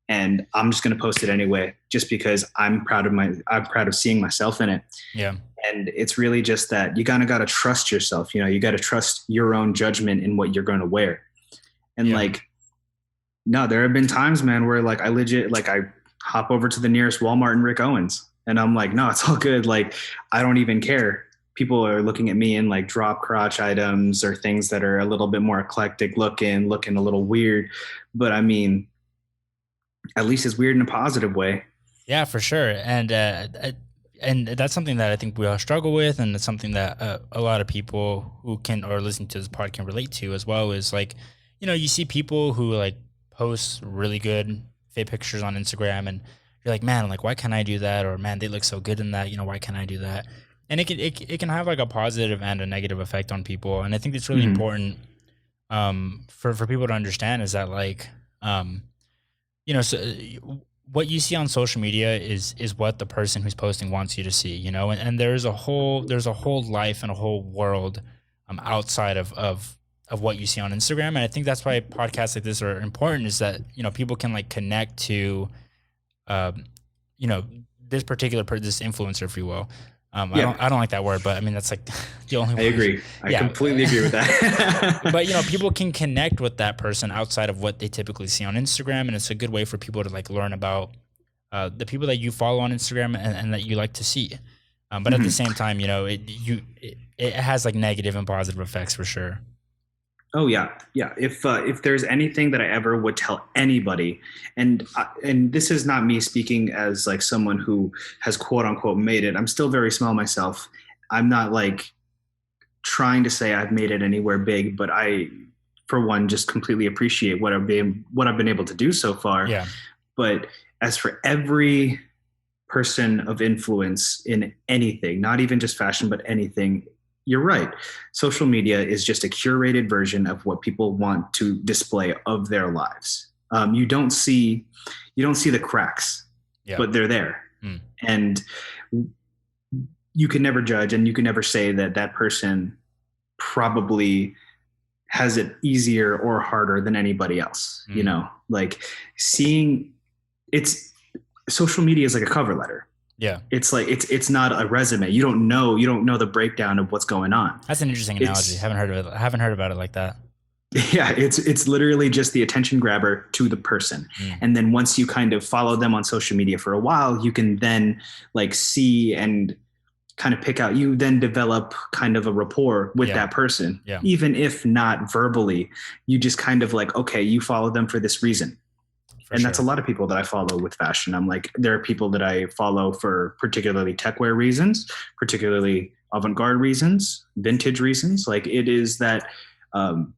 And I'm just going to post it anyway, just because I'm proud of seeing myself in it. Yeah. And it's really just that you kind of got to trust yourself. You got to trust your own judgment in what you're going to wear. And like, no, there have been times, man, where like I legit, like I hop over to the nearest Walmart in Rick Owens and I'm like, no, it's all good. Like, I don't even care. People are looking at me in like drop crotch items or things that are a little bit more eclectic looking a little weird. But I mean, at least it's weird in a positive way. Yeah, for sure. And that's something that I think we all struggle with. And it's something that a lot of people who can, or listen to this pod can relate to as well, is like, you see people who like post really good fit pictures on Instagram, and you're like, man, like, why can't I do that? Or man, they look so good in that. Why can't I do that? And it can have like a positive and a negative effect on people. And I think it's really Mhm. important for people to understand is that like so what you see on social media is what the person who's posting wants you to see, and there's a whole life and a whole world outside of what you see on Instagram. And I think that's why podcasts like this are important, is that people can like connect to um, you know this particular this influencer, if you will. Yeah, I don't like that word, but I mean that's like the only I word. agree. I Yeah. completely agree with that. But people can connect with that person outside of what they typically see on Instagram, and it's a good way for people to like learn about the people that you follow on Instagram and that you like to see. But at the Mhm. same time, it has like negative and positive effects for sure. Oh yeah, yeah. If there's anything that I ever would tell anybody, and this is not me speaking as like someone who has quote unquote made it. I'm still very small myself. I'm not like trying to say I've made it anywhere big, but I, for one, just completely appreciate what I've been able to do so far. Yeah, But as for every person of influence in anything, not even just fashion, but anything, you're right. Social media is just a curated version of what people want to display of their lives. You don't see the cracks, yeah, but they're there, mm, and you can never judge, and you can never say that that person probably has it easier or harder than anybody else. mm, Like seeing it's social media is like a cover letter. yeah. It's like it's not a resume. You don't know the breakdown of what's going on. That's an interesting analogy. It's Haven't heard about it like that. yeah, it's literally just the attention grabber to the person. Mm, And then once you kind of follow them on social media for a while, you can then like see and kind of pick out, you then develop kind of a rapport with yeah, that person, yeah, even if not verbally. You just kind of like, okay, you follow them for this reason. for And that's a sure. lot of people that I follow with fashion. I'm like, there are people that I follow for particularly techwear reasons, particularly avant-garde reasons, vintage reasons. Like it is that um,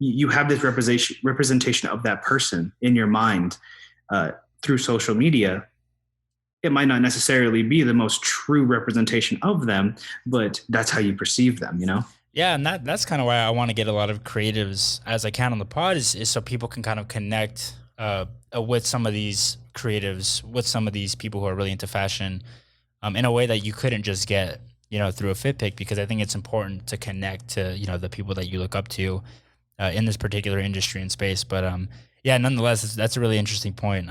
you have this representation of that person in your mind through social media. It might not necessarily be the most true representation of them, but that's how you perceive them. Yeah, and that's kind of why I want to get a lot of creatives as I can on the pod, is so people can kind of connect with some of these creatives, with some of these people who are really into fashion, in a way that you couldn't just get, through a fit pick, because I think it's important to connect to, the people that you look up to in this particular industry and space. But yeah, nonetheless, that's a really interesting point.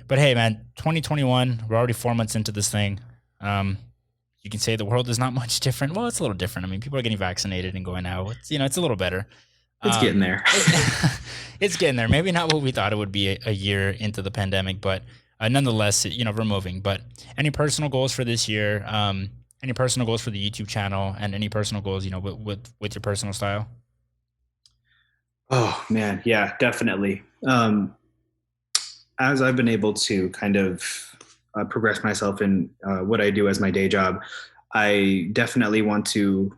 But hey, man, 2021, we're already 4 months into this thing. You can say the world is not much different. Well, it's a little different. I mean, people are getting vaccinated and going out. It's a little better. It's getting there. It's getting there. Maybe not what we thought it would be a year into the pandemic, but nonetheless, we're moving. But any personal goals for this year? Any personal goals for the YouTube channel, and any personal goals, with your personal style? Oh man, yeah, definitely. As I've been able to kind of progress myself in what I do as my day job, I definitely want to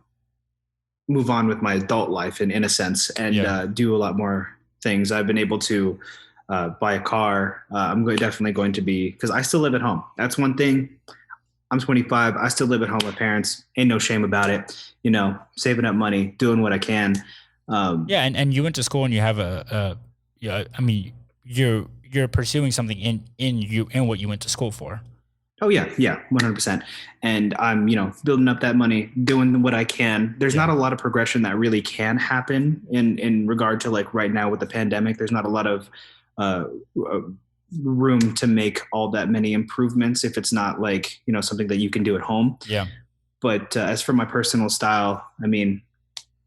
move on with my adult life in a sense, and Yeah. do a lot more things. I've been able to buy a car. Definitely going to be, because I still live at home. That's one thing. I'm 25. I still live at home with parents. Ain't no shame about it. Saving up money, doing what I can. Yeah, and you went to school and you have yeah. I mean, you're pursuing something in what you went to school for. Oh yeah, yeah, 100%. And I'm, building up that money, doing what I can. There's Yeah. not a lot of progression that really can happen in regard to like right now with the pandemic. There's not a lot of uh, uh, room to make all that many improvements if it's not like something that you can do at home. Yeah. But as for my personal style, I mean,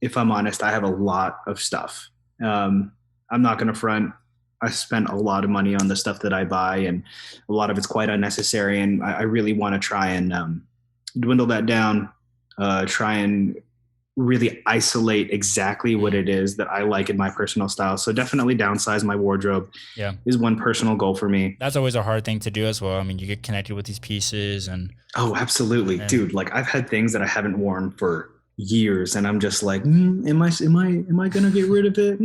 if I'm honest, I have a lot of stuff. I'm not going to front. I spent a lot of money on the stuff that I buy, and a lot of it's quite unnecessary. And I really want to try and dwindle that down, try and really isolate exactly what it is that I like in my personal style. So definitely downsize my wardrobe Yeah. is one personal goal for me. That's always a hard thing to do as well. I mean, you get connected with these pieces, and Oh, absolutely. and Dude, like I've had things that I haven't worn for years, and I'm just like, am I gonna get rid of it?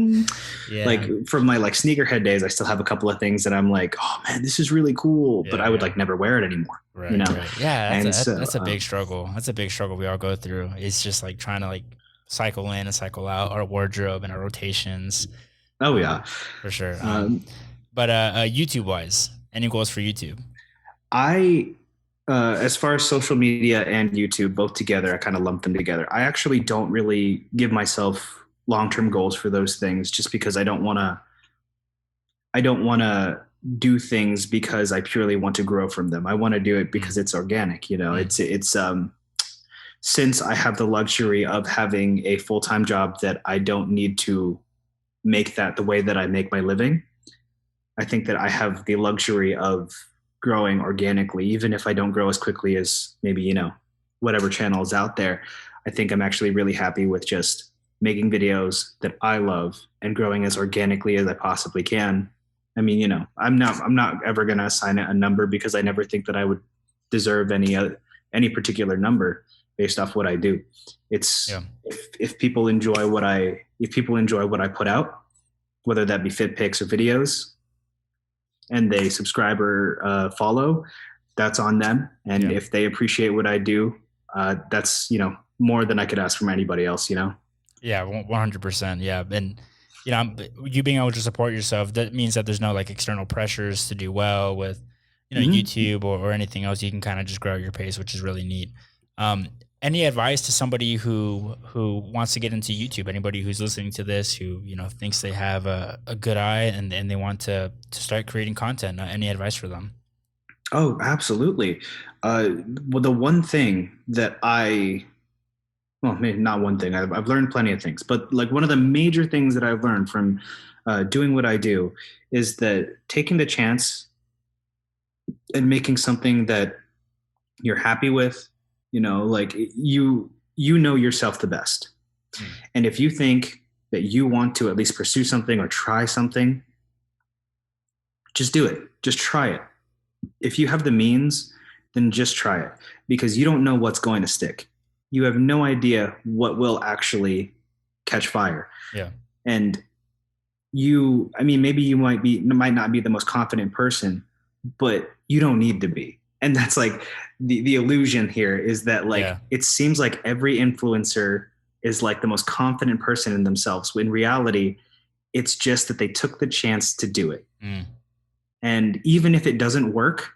Like Yeah. from my like sneakerhead days, I still have a couple of things that I'm like, oh man, this is really cool, but Yeah. I would Yeah. like never wear it anymore, you Right. know? Right. Yeah. And so, That's a big struggle. That's a big struggle we all go through. It's just like trying to like cycle in and cycle out our wardrobe and our rotations. oh yeah, For sure. um, But YouTube wise, any goals for YouTube? I, as far as social media and YouTube, both together, I kind of lump them together. I actually don't really give myself long-term goals for those things, just because I don't want to do things because I purely want to grow from them. I want to do it Mm, because it's organic. You know, mm, it's since I have the luxury of having a full-time job that I don't need to make that the way that I make my living. I think that I have the luxury of growing organically, even if I don't grow as quickly as maybe, whatever channel is out there. I think I'm actually really happy with just making videos that I love and growing as organically as I possibly can. I mean, I'm not ever going to assign it a number, because I never think that I would deserve any particular number based off what I do. It's yeah. if people enjoy what I put out, whether that be fit pics or videos, and they subscribe or follow, that's on them. And Yeah. if they appreciate what I do, that's more than I could ask from anybody else. Yeah. 100%. Yeah. And, you being able to support yourself, that means that there's no like external pressures to do well with, Mm-hmm. YouTube or anything else. You can kind of just grow at your pace, which is really neat. Um, any advice to somebody who wants to get into YouTube? Anybody who's listening to this who thinks they have a good eye and they want to start creating content? Any advice for them? Oh, absolutely. Uh, well, the one thing that well, maybe not one thing. I've learned plenty of things, but like one of the major things that I've learned from doing what I do is that taking the chance and making something that you're happy with, like you know yourself the best. Mm, And if you think that you want to at least pursue something or try something, just do it. Just try it. If you have the means, then just try it, because you don't know what's going to stick. You have no idea what will actually catch fire. yeah. And I mean, maybe you might not be the most confident person, but you don't need to be. And that's like the illusion here, is that like Yeah. it seems like every influencer is like the most confident person in themselves. When in reality, it's just that they took the chance to do it. Mm, And even if it doesn't work,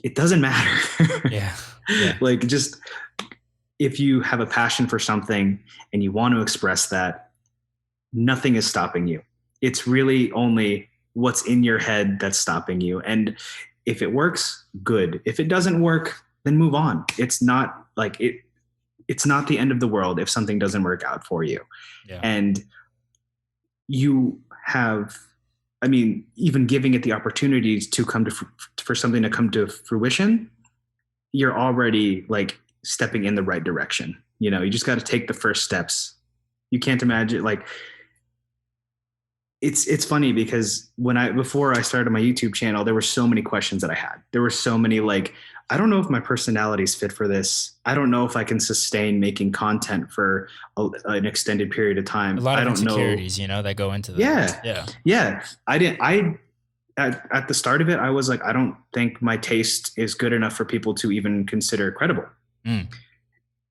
it doesn't matter. yeah. Yeah. Like, just if you have a passion for something and you want to express that, nothing is stopping you. It's really only what's in your head that's stopping you. And if it works, good. If it doesn't work, then move on. It's not the end of the world if something doesn't work out for you. Yeah. And you have, I mean, even giving it the opportunities to for something to come to fruition, you're already like stepping in the right direction. You just got to take the first steps. You can't imagine, like, it's funny, because before I started my YouTube channel, there were so many questions that I had. There were so many, like, I don't know if my personality is fit for this. I don't know if I can sustain making content for an extended period of A time. lot I of don't know. insecurities, that go into that. Yeah. Yeah. Yeah. I didn't, I, at the start of it, I was like, I don't think my taste is good enough for people to even consider credible. Mm,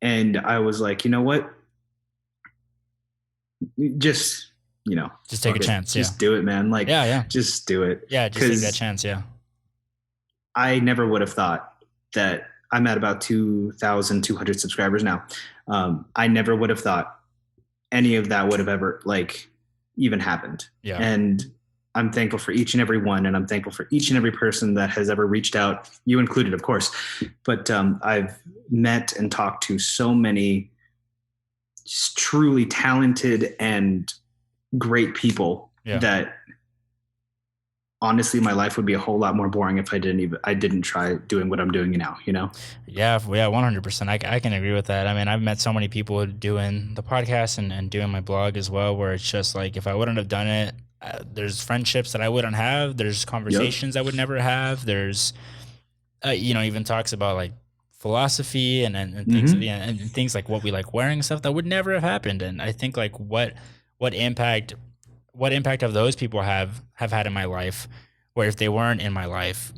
And I was like, you know what? Just, just take a fuck it. chance. Yeah. Just do it, man. Like, Yeah. Yeah. just do it. Yeah. Just take that 'Cause chance. Yeah. I never would have thought that I'm at about 2,200 subscribers now. I never would have thought any of that would have ever like even happened. Yeah. And I'm thankful for each and every one. And I'm thankful for each and every person that has ever reached out, you included, of course. But I've met and talked to so many just truly talented and great people Yeah. that honestly, my life would be a whole lot more boring if I didn't try doing what I'm doing now, Yeah. Yeah. 100%. I can agree with that. I mean, I've met so many people doing the podcast and doing my blog as well, where it's just like, if I wouldn't have done it, there's friendships that I wouldn't have. There's conversations I would never have. There's, even talks about like philosophy and things, and things like what we like wearing and stuff that would never have happened. And I think like what impact of those people have had in my life, where if they weren't in my life,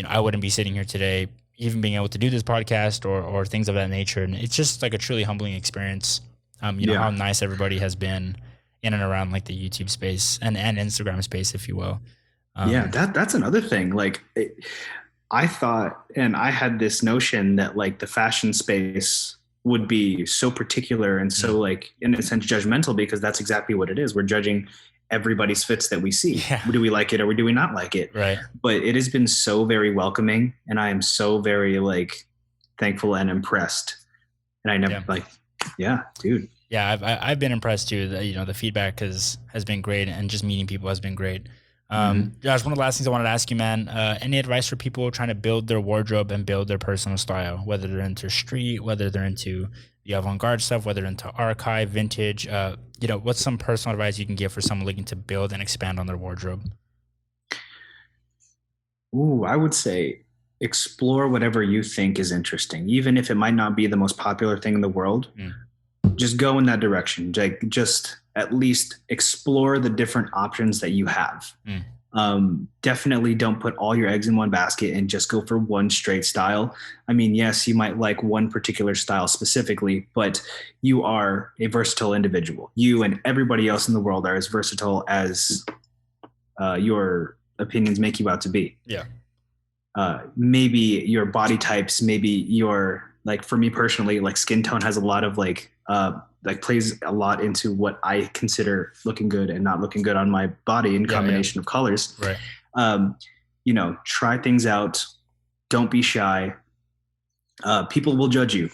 I wouldn't be sitting here today, even being able to do this podcast or things of that nature. And it's just like a truly humbling experience. How nice everybody has been in and around like the YouTube space and Instagram space, if you will. That's another thing. Like I thought, and I had this notion that like the fashion space would be so particular and so like in a sense judgmental, because that's exactly what it is. We're judging everybody's fits that we see. Yeah. Do we like it or do we not like it? Right. But it has been so very welcoming, and I am so very like thankful and impressed. And I never dude. Yeah, I've been impressed too. The feedback has been great, and just meeting people has been great. Josh, one of the last things I wanted to ask you, man, any advice for people trying to build their wardrobe and build their personal style, whether they're into street, whether they're into the avant-garde stuff, whether they're into archive, vintage, what's some personal advice you can give for someone looking to build and expand on their wardrobe? Ooh, I would say explore whatever you think is interesting, even if it might not be the most popular thing in the world. Just go in that direction. Like, just at least explore the different options that you have. Definitely don't put all your eggs in one basket and just go for one straight style. I mean, yes, you might like one particular style specifically, but you are a versatile individual. You and everybody else in the world are as versatile as your opinions make you out to be. Yeah. Maybe your body types, maybe your, like for me personally, like skin tone has a lot of like plays a lot into what I consider looking good and not looking good on my body in combination of colors. Right. Try things out. Don't be shy. People will judge you.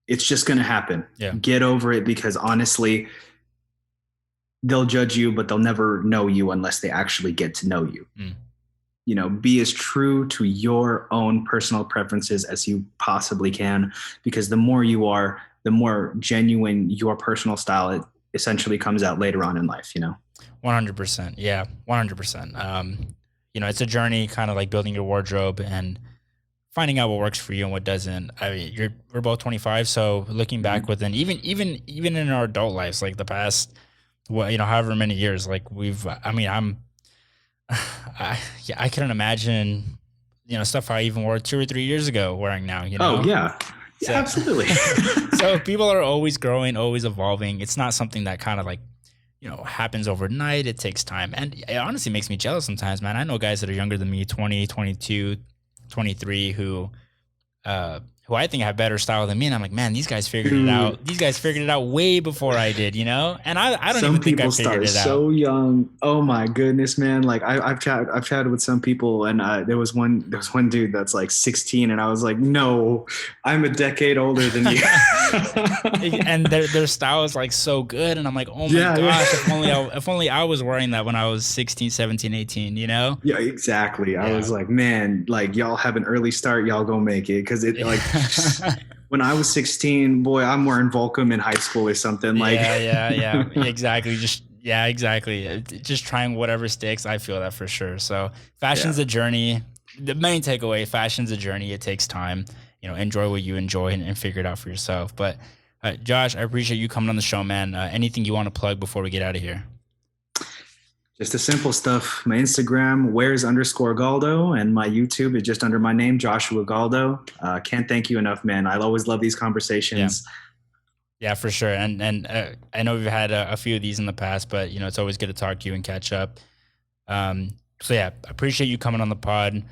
It's just going to happen. Yeah. Get over it, because honestly, they'll judge you, but they'll never know you unless they actually get to know you. Be as true to your own personal preferences as you possibly can, because the more you are, the more genuine your personal style it essentially comes out later on in life, 100%. Yeah, 100%. It's a journey, kind of like building your wardrobe and finding out what works for you and what doesn't. I mean, we're both 25, so looking back within even in our adult lives, like the past, however many years, like I couldn't imagine, stuff I even wore 2 or 3 years ago wearing now, Oh yeah. Yeah, absolutely. So people are always growing, always evolving. It's not something that kind of like, happens overnight. It takes time. And it honestly makes me jealous sometimes, man. I know guys that are younger than me, 20, 22, 23, who I think have better style than me. And I'm like, man, these guys figured it out. These guys figured it out way before I did, And I don't even think I figured it out. So young. Oh my goodness, man. Like I've chatted with some people, and there was one dude that's like 16, and I was like, no, I'm a decade older than you. And their style is like so good. And I'm like, oh my gosh, if only I was wearing that when I was 16, 17, 18, Yeah, exactly. I was like, man, like y'all have an early start. Y'all go make it. Cause it like, when I was 16, boy, I'm wearing Volcom in high school or something. Like, yeah, exactly. Exactly. Just trying whatever sticks. I feel that for sure. So fashion's a journey. The main takeaway, fashion's a journey. It takes time. Enjoy what you enjoy and figure it out for yourself. But Josh, I appreciate you coming on the show, man. Anything you want to plug before we get out of here? Just the simple stuff. My Instagram, wears_Galdo, and my YouTube is just under my name, Joshua Galdo. Can't thank you enough, man. I always love these conversations. Yeah, for sure. And I know we've had a few of these in the past, but it's always good to talk to you and catch up. So yeah, appreciate you coming on the pod.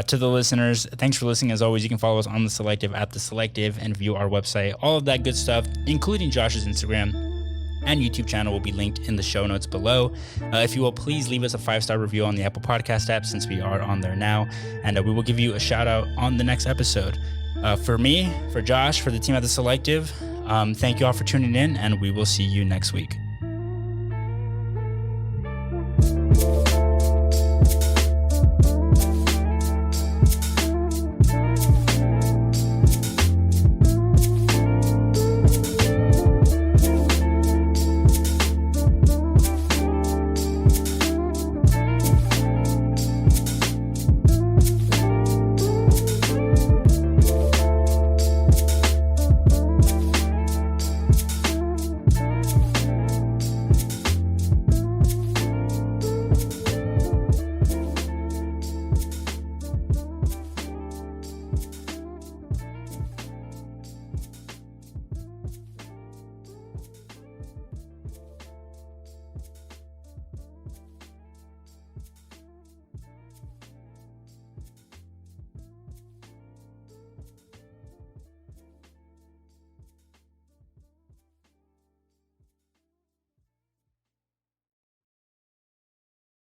To the listeners, thanks for listening. As always, you can follow us on The Selective at The Selective and view our website. All of that good stuff, including Josh's Instagram and YouTube channel, will be linked in the show notes below. If you will, please leave us a 5-star review on the Apple Podcast app, since we are on there now, and we will give you a shout out on the next episode. For me, for Josh, for the team at The Selective, thank you all for tuning in, and we will see you next week.